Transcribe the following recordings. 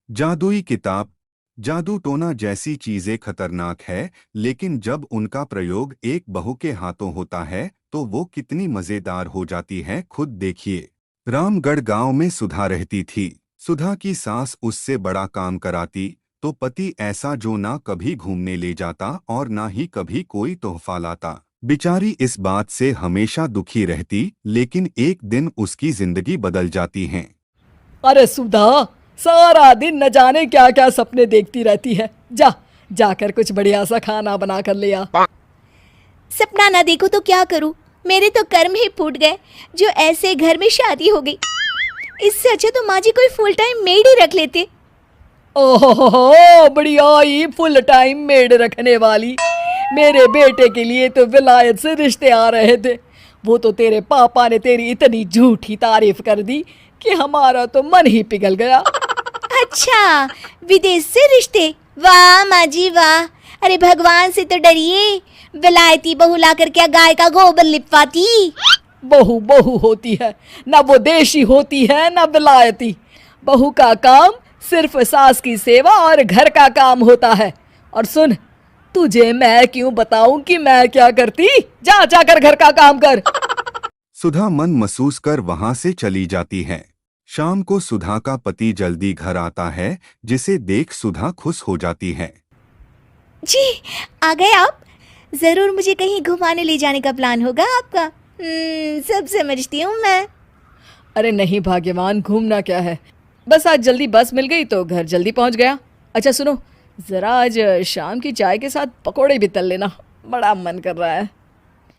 जादुई किताब। जादू टोना जैसी चीजें खतरनाक है, लेकिन जब उनका प्रयोग एक बहू के हाथों होता है तो वो कितनी मजेदार हो जाती है, खुद देखिए। रामगढ़ गांव में सुधा रहती थी। सुधा की सास उससे बड़ा काम कराती तो पति ऐसा जो ना कभी घूमने ले जाता और ना ही कभी कोई तोहफा लाता। बेचारी इस बात से हमेशा दुखी रहती, लेकिन एक दिन उसकी जिंदगी बदल जाती है। अरे सुधा, सारा दिन न जाने क्या क्या सपने देखती रहती है। जाकर कुछ बढ़िया सा खाना बना कर ले आ। सपना ना देखो तो क्या करूं? मेरे तो कर्म ही फूट गए जो ऐसे घर में शादी हो गई। इससे अच्छा तो माँ जी कोई फुल टाइम मेड ही रख लेते। ओहो, बढ़िया ही फुल टाइम मेड रखने वाली। मेरे बेटे के लिए तो विलायत से रिश्ते आ रहे थे। वो तो तेरे पापा ने तेरी इतनी झूठी तारीफ कर दी कि हमारा तो मन ही पिघल गया। अच्छा, विदेश से रिश्ते? वाह माँ जी वाह। अरे भगवान से तो डरिए। विलायती बहू लाकर क्या गाय का गोबर लिपवाती? बहू बहू होती है, ना वो देशी होती है ना विलायती। बहू का काम सिर्फ सास की सेवा और घर का काम होता है। और सुन, तुझे मैं क्यों बताऊं कि मैं क्या करती? जाकर घर का काम कर। सुधा मन महसूस कर वहां से चली जाती है। शाम को सुधा का पति जल्दी घर आता है, जिसे देख सुधा खुश हो जाती है। जी, आ गए आप? जरूर मुझे कहीं घुमाने ले जाने का प्लान होगा आपका। सब समझती हूँ मैं। अरे नहीं भाग्यवान, घूमना क्या है, बस आज जल्दी बस मिल गई तो घर जल्दी पहुंच गया। अच्छा सुनो, जरा आज शाम की चाय के साथ पकोड़े भी तल लेना, बड़ा मन कर रहा है।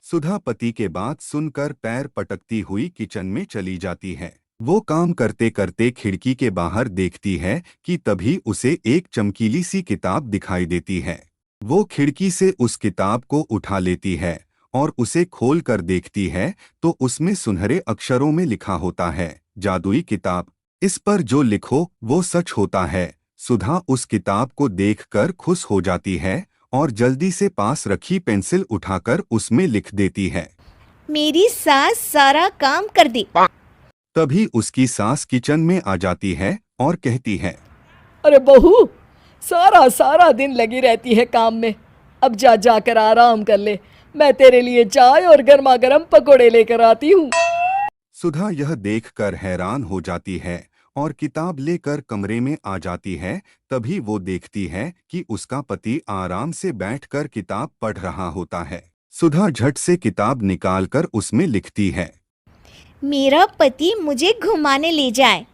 सुधा पति के बात सुनकर पैर पटकती हुई किचन में चली जाती है। वो काम करते करते खिड़की के बाहर देखती है कि तभी उसे एक चमकीली सी किताब दिखाई देती है। वो खिड़की से उस किताब को उठा लेती है और उसे खोल कर देखती है तो उसमें सुनहरे अक्षरों में लिखा होता है, जादुई किताब, इस पर जो लिखो वो सच होता है। सुधा उस किताब को देखकर खुश हो जाती है और जल्दी से पास रखी पेंसिल उठाकर उसमें लिख देती है। मेरी सास सारा काम कर दी। तभी उसकी सास किचन में आ जाती है और कहती है, अरे बहू, सारा सारा दिन लगी रहती है काम में। अब जाकर आराम कर ले, मैं तेरे लिए चाय और गर्मा गर्म पकोड़े लेकर आती हूँ। सुधा यह देखकर हैरान हो जाती है और किताब लेकर कमरे में आ जाती है। तभी वो देखती है कि उसका पति आराम से बैठकर किताब पढ़ रहा होता है। सुधा झट से किताब निकालकर उसमें लिखती है, मेरा पति मुझे घुमाने ले जाए।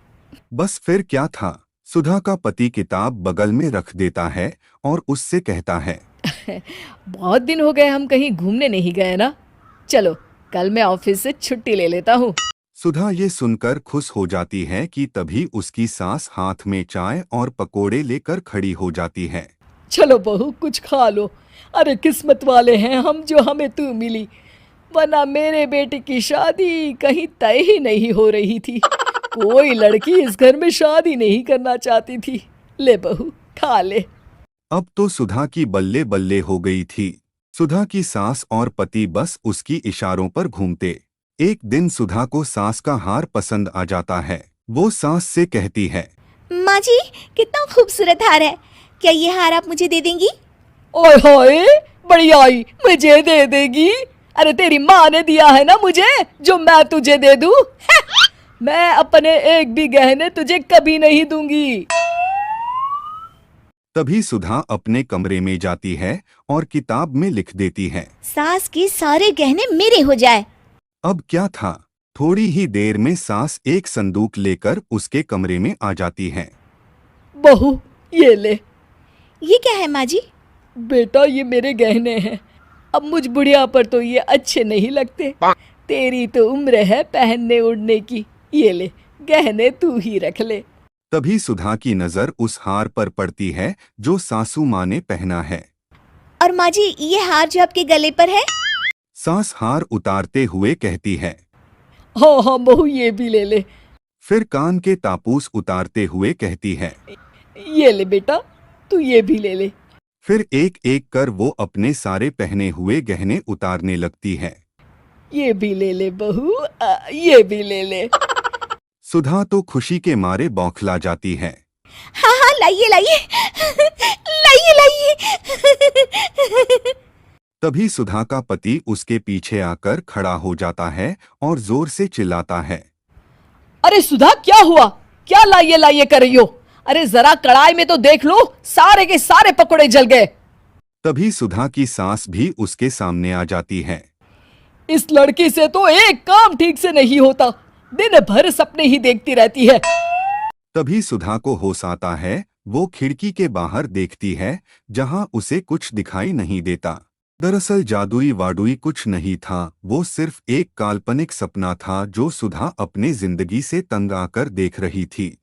बस फिर क्या था, सुधा का पति किताब बगल में रख देता है और उससे कहता है, बहुत दिन हो गए हम कहीं घूमने नहीं गए ना, चलो कल मैं ऑफिस से छुट्टी ले लेता हूँ। सुधा ये सुनकर खुश हो जाती है कि तभी उसकी सास हाथ में चाय और पकोड़े लेकर खड़ी हो जाती है। चलो बहू, कुछ खा लो। अरे किस्मत वाले हैं हम जो हमें तू मिली, वरना मेरे बेटे की शादी कहीं तय ही नहीं हो रही थी। कोई लड़की इस घर में शादी नहीं करना चाहती थी। ले बहू, खा ले। अब तो सुधा की बल्ले बल्ले हो गई थी। सुधा की सास और पति बस उसकी इशारों पर घूमते। एक दिन सुधा को सास का हार पसंद आ जाता है। वो सास से कहती है, माँ जी, कितना खूबसूरत हार है। क्या ये हार आप मुझे दे देंगी? ओए होए, बढ़िया ही मुझे दे देगी? अरे तेरी माँ ने दिया है ना मुझे, जो मैं तुझे दे दूं? मैं अपने एक भी गहने तुझे कभी नहीं दूंगी। तभी सुधा अपने कमरे में जाती है और किताब में लिख देती है, सास के सारे गहने मेरे हो जाए। अब क्या था, थोड़ी ही देर में सास एक संदूक लेकर उसके कमरे में आ जाती है। बहू, ये ले। ये क्या है माँ जी? बेटा, ये मेरे गहने हैं। अब मुझ बुढ़िया पर तो ये अच्छे नहीं लगते। तेरी तो उम्र है पहनने उड़ने की। ये ले, गहने तू ही रख ले। तभी सुधा की नजर उस हार पर पड़ती है जो सासू माँ ने पहना है। और माँ जी, ये हार जो आपके गले पर है? सास हार उतारते हुए कहती है, हाँ हाँ बहू, ये भी ले ले। फिर कान के तापूस उतारते हुए कहती है, ये ले बेटा, तू ये भी ले ले। फिर एक एक कर वो अपने सारे पहने हुए गहने उतारने लगती है। ये भी ले ले बहू, ये भी ले ले। सुधा तो खुशी के मारे बौखला जाती है। हाँ हाँ, लाइए लाइए लाइए लाइए। तभी सुधा का पति उसके पीछे आकर खड़ा हो जाता है और जोर से चिल्लाता है। अरे सुधा, क्या हुआ? क्या लाइए लाइए कर रही हो? अरे जरा कढ़ाई में तो देख लो, सारे के सारे पकोड़े जल गए। तभी सुधा की सास भी उसके सामने आ जाती है। इस लड़की से तो एक काम ठीक से नहीं होता, दिन भर सपने ही देखती रहती है। तभी सुधा को होश आता है। वो खिड़की के बाहर देखती है, जहां उसे कुछ दिखाई नहीं देता। दरअसल जादुई वाडुई कुछ नहीं था, वो सिर्फ एक काल्पनिक सपना था जो सुधा अपने जिंदगी से तंग आकर देख रही थी।